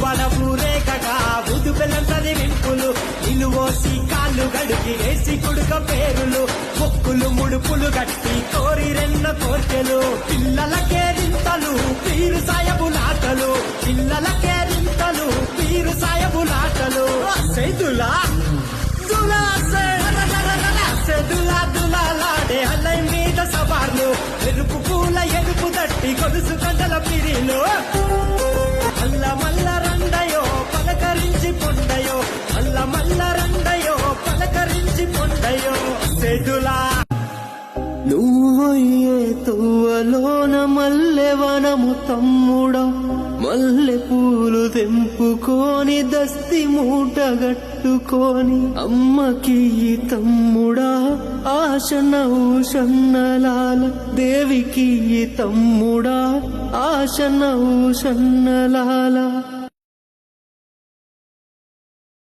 పడపు రేఖగా బుధు బెల్లంతది వింపులు నిలువోసి కాళ్ళు గడికి వేసి కుడుక పేరులు మొక్కులు ముడుపులు గట్టి కోరి రెన్న కోర్కెలు పిల్లలకే రింతలు పీరు సాయబులాటలు పిల్లలకే రింతలు పీరు సాయబులాటలు సెదులా దులా సెదులా దులాలాడే అల్లై మీద సవార్లు ఎరుపు పూల ఎరుపు తట్టి కొలుసు గంటల పిరిలో మల్ల మల్ల రండయో పలకరించి పొండయో మల్ల మల్ల రండయో పలకరించి పొండయో సెదులా నువ్వయ్యే తువ్వలోన మల్లె వనము తమ్ముడా మల్లె పూలు తెంపుకొని దస్తి మూట గట్టుకొని అమ్మకి తమ్ముడా ఆశన ఊషన్నలాల దేవికి తమ్ముడా ఆశన ఊషన్నలాల